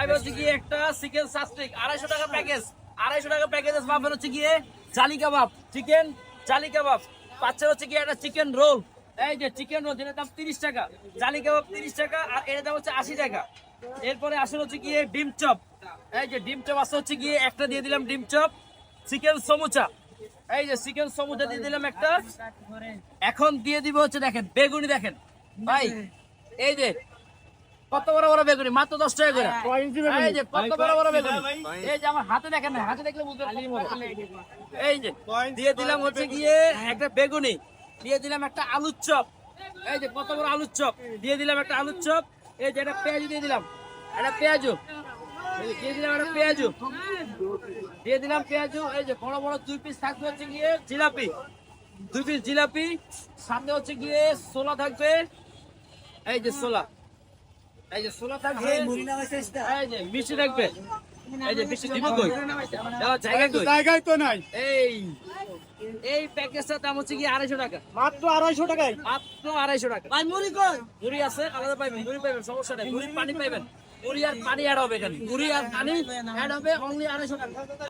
পাইবে হচ্ছে গিয়ে একটা চিকেন সাস্টিক 250 টাকা প্যাকেজ। 250 টাকা প্যাকেজ পাবেন হচ্ছে গিয়ে জালি কাবাব, চিকেন জালি কাবাব। পাচ্ছে হচ্ছে গিয়ে একটা চিকেন রোল। এই যে চিকেন রোল, যেটার দাম 30 টাকা, জালি কাবাব 30 টাকা, আর এর দাম হচ্ছে 80 টাকা। এরপরে আসলে হচ্ছে গিয়ে ডিম চপ। এই যে ডিম চপ আছে হচ্ছে গিয়ে একটা দিয়ে দিলাম ডিম চপ। চিকেন সমুচা, এই যে চিকেন সমুচা দিয়ে দিলাম একটা। এখন দিয়ে দিব হচ্ছে দেখেন বেগুনি, দেখেন ভাই এই যে কত বড় বড় বেগুনি, মাত্র 10 টাকা করে। এই যে কত বড় বড় বেগুনি, এই যে আমার হাতে দেখেন না, হাতে দেখলে বুঝতে পারবেন। এই যে দিয়ে দিলাম হচ্ছে গিয়ে একটা বেগুনি, দিয়ে দিলাম একটা আলুর চপ। এই যে কত বড় আলুর চপ, দিয়ে দিলাম একটা আলুর চপ। এই যে একটা পেঁয়াজু দিয়ে দিলাম, একটা পেঁয়াজু দিয়ে দিলাম, একটা পেঁয়াজু দিয়ে দিলাম, পেঁয়াজু। এই যে বড় বড় 2 পিস থাকবে হচ্ছে গিয়ে জিলাপি, 2 পিস জিলাপি। সাথে হচ্ছে গিয়ে ছোলা থাকবে, এই যে ছোলা, এই যে ছোলা থাকবে। এই যে মিষ্টি থাকবে, এই যে মিষ্টি দিব কই, দেওয়ার জায়গা কই? জায়গায় তো নাই। এই এই প্যাকেজটার দাম হচ্ছে কি 250 টাকা, মাত্র 250 টাকায়। মাত্র 250 টাকা। ভাই মুড়ি কই? মুড়ি আছে, আলাদা পাইবেন, মুড়ি পাইবেন, সমস্যা নেই। মুড়ি পানি পাইবেন, মুড়ি আর পানি অ্যাড হবে এখানে, মুড়ি আর পানি অ্যাড হবে অনলি 250 টাকা।